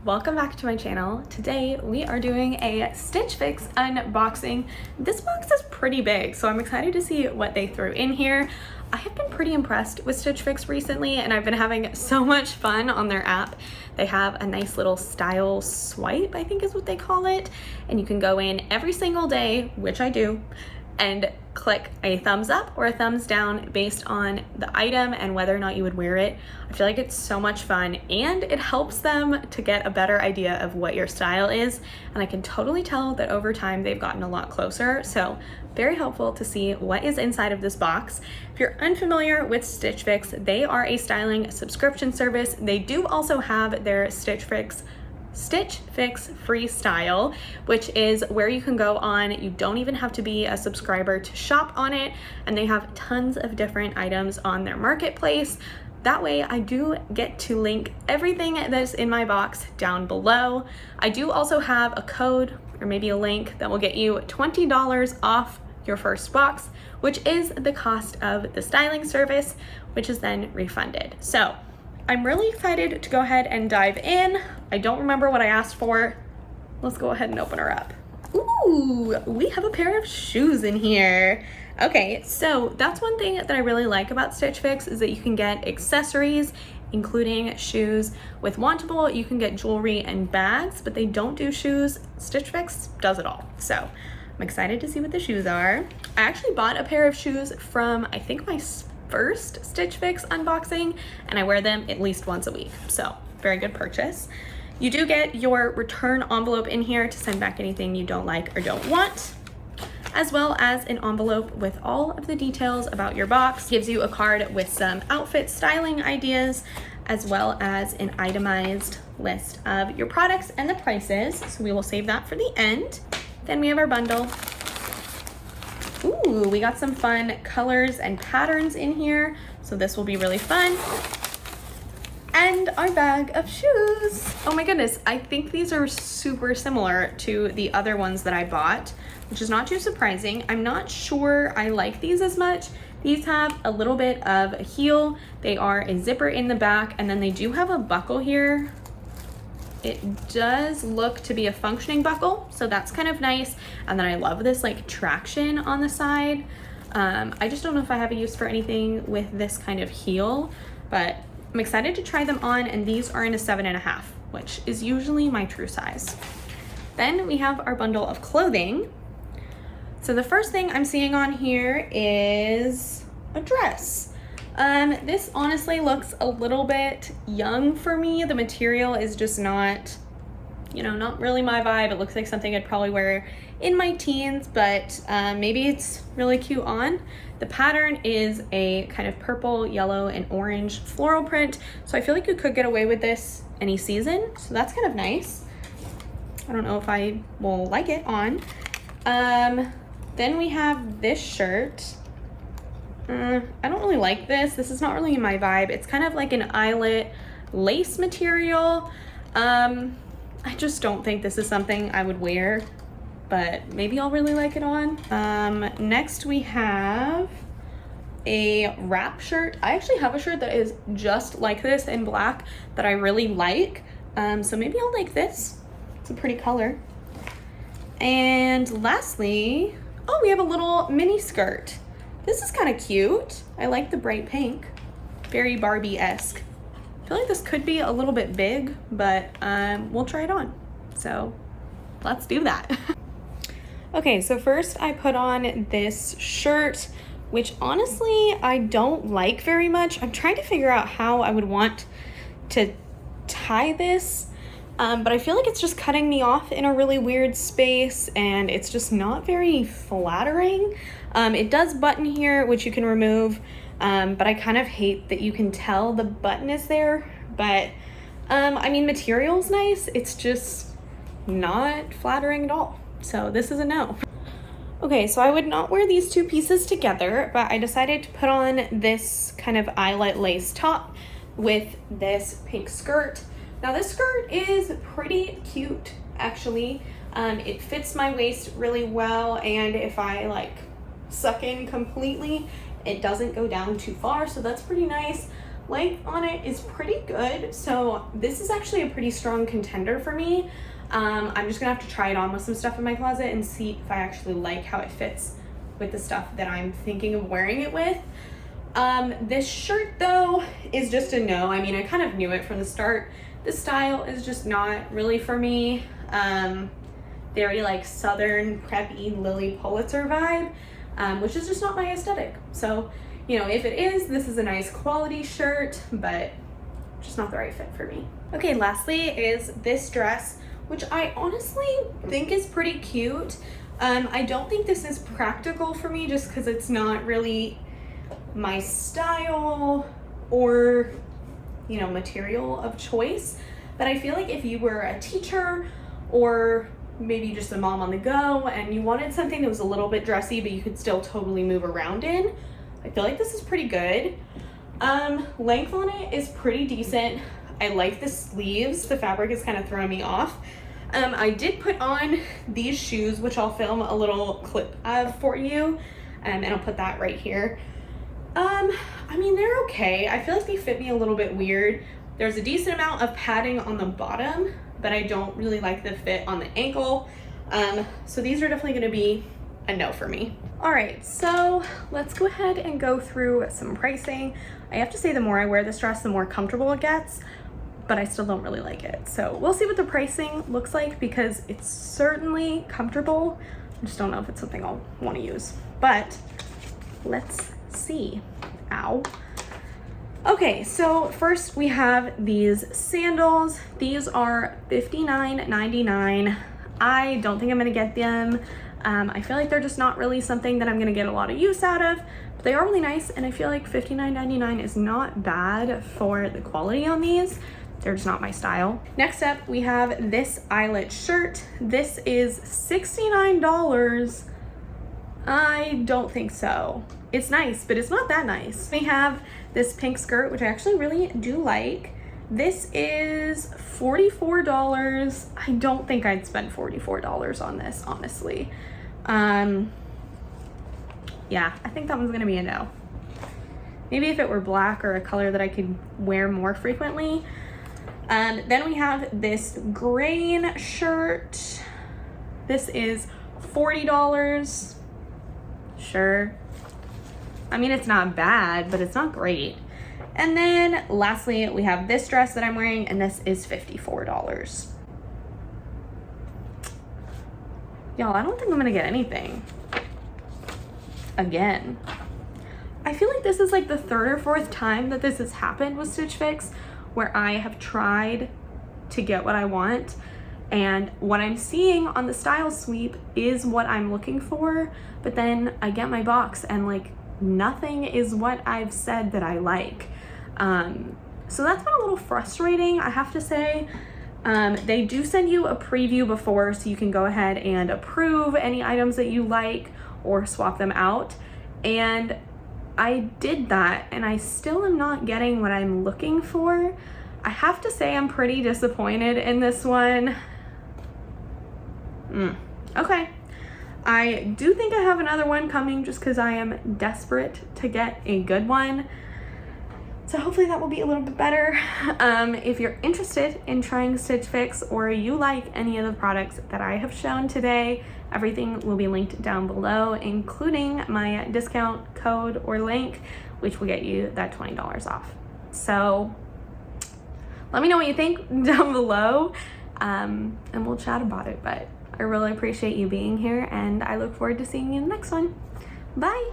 welcome back to my channel. Today we are doing a Stitch Fix unboxing. This box is pretty big, so I'm excited to see what they threw in here. I have been pretty impressed with Stitch Fix recently, and I've been having so much fun on their app. They have a nice little style swipe, I think is what they call it, and you can go in every single day, which I do, and click a thumbs up or a thumbs down based on the item and whether or not you would wear it. I feel like it's so much fun, and it helps them to get a better idea of what your style is, and I can totally tell that over time they've gotten a lot closer, so very helpful to see what is inside of this box. If you're unfamiliar with Stitch Fix, they are a styling subscription service. They do also have their Stitch Fix Freestyle, which is where you can go on. You don't even have to be a subscriber to shop on it, and they have tons of different items on their marketplace. That way I do get to link everything that's in my box down below. I do also have a code or maybe a link that will get you $20 off your first box, which is the cost of the styling service, which is then refunded. So I'm really excited to go ahead and dive in. I don't remember what I asked for. Let's go ahead and open her up. Ooh, we have a pair of shoes in here. Okay, so that's one thing that I really like about Stitch Fix is that you can get accessories, including shoes. With Wantable, you can get jewelry and bags, but they don't do shoes. Stitch Fix does it all. So I'm excited to see what the shoes are. I actually bought a pair of shoes from, I think, my first Stitch Fix unboxing, and I wear them at least once a week. So very good purchase. You do get your return envelope in here to send back anything you don't like or don't want, as well as an envelope with all of the details about your box. Gives you a card with some outfit styling ideas, as well as an itemized list of your products and the prices. So we will save that for the end. Then we have our bundle. Ooh, we got some fun colors and patterns in here, so this will be really fun. And our bag of shoes. Oh my goodness, I think these are super similar to the other ones that I bought, which is not too surprising. I'm not sure I like these as much. These have a little bit of a heel. They are a zipper in the back, and then they do have a buckle here. It does look to be a functioning buckle, so that's kind of nice. And then I love this like traction on the side. I just don't know if I have a use for anything with this kind of heel, but I'm excited to try them on, and these are in a 7.5, which is usually my true size. Then we have our bundle of clothing. So the first thing I'm seeing on here is a dress. This honestly looks a little bit young for me. The material is just not, not really my vibe. It looks like something I'd probably wear in my teens, but maybe it's really cute on. The pattern is a kind of purple, yellow, and orange floral print, so I feel like you could get away with this any season, so that's kind of nice. I don't know if I will like it on. Then we have this shirt. I don't really like this. This is not really my vibe. It's kind of like an eyelet lace material. I just don't think this is something I would wear, but maybe I'll really like it on. Next we have a wrap shirt. I actually have a shirt that is just like this in black that I really like. So maybe I'll like this. It's a pretty color. And lastly, oh, we have a little mini skirt. This is kind of cute. I like the bright pink, very Barbie-esque. I feel like this could be a little bit big, but we'll try it on. So let's do that. Okay, so first I put on this shirt, which honestly I don't like very much. I'm trying to figure out how I would want to tie this, but I feel like it's just cutting me off in a really weird space, and it's just not very flattering. It does button here, which you can remove, but I kind of hate that you can tell the button is there. But I mean, material's nice, it's just not flattering at all. So this is a no. Okay, so I would not wear these two pieces together, but I decided to put on this kind of eyelet lace top with this pink skirt. Now this skirt is pretty cute, actually. It fits my waist really well, and if I like suck in completely, it doesn't go down too far, so that's pretty nice. Length on it is pretty good, so this is actually a pretty strong contender for me. I'm just gonna have to try it on with some stuff in my closet and see if I actually like how it fits with the stuff that I'm thinking of wearing it with. This shirt though is just a no. I mean, I kind of knew it from the start. The style is just not really for me. Very like Southern preppy Lily Pulitzer vibe, which is just not my aesthetic. So, you know, if it is, this is a nice quality shirt, but just not the right fit for me. Okay, lastly is this dress, which I honestly think is pretty cute. I don't think this is practical for me just because it's not really my style or, you know, material of choice. But I feel like if you were a teacher or maybe just a mom on the go and you wanted something that was a little bit dressy but you could still totally move around in, I feel like this is pretty good. Length on it is pretty decent. I like the sleeves. The fabric is kind of throwing me off. I did put on these shoes, which I'll film a little clip of for you, and I'll put that right here. I mean, they're okay. I feel like they fit me a little bit weird. There's a decent amount of padding on the bottom, but I don't really like the fit on the ankle. So these are definitely gonna be a no for me. All right, so let's go ahead and go through some pricing. I have to say the more I wear this dress, the more comfortable it gets, but I still don't really like it. So we'll see what the pricing looks like because it's certainly comfortable. I just don't know if it's something I'll want to use, but let's see. Ow. Okay, so first we have these sandals. These are $59.99. I don't think I'm gonna get them. I feel like they're just not really something that I'm gonna get a lot of use out of, but they are really nice, and I feel like $59.99 is not bad for the quality on these. They're just not my style. Next up, we have this eyelet shirt. This is $69. I don't think so. It's nice, but it's not that nice. We have this pink skirt, which I actually really do like. This is $44. I don't think I'd spend $44 on this, honestly. Yeah, I think that one's gonna be a no. Maybe if it were black or a color that I could wear more frequently. Then we have this grain shirt. This is $40. Sure. I mean, it's not bad, but it's not great. And then lastly, we have this dress that I'm wearing, and this is $54. Y'all, I don't think I'm gonna get anything. Again. I feel like this is like the third or fourth time that this has happened with Stitch Fix, where I have tried to get what I want, and what I'm seeing on the style sweep is what I'm looking for, but then I get my box and like nothing is what I've said that I like. So that's been a little frustrating, I have to say. They do send you a preview before, so you can go ahead and approve any items that you like or swap them out. And I did that, and I still am not getting what I'm looking for. I have to say I'm pretty disappointed in this one. Okay. I do think I have another one coming just because I am desperate to get a good one. So hopefully that will be a little bit better. If you're interested in trying Stitch Fix or you like any of the products that I have shown today, everything will be linked down below, including my discount code or link, which will get you that $20 off. So let me know what you think down below, and we'll chat about it. But I really appreciate you being here, and I look forward to seeing you in the next one. Bye.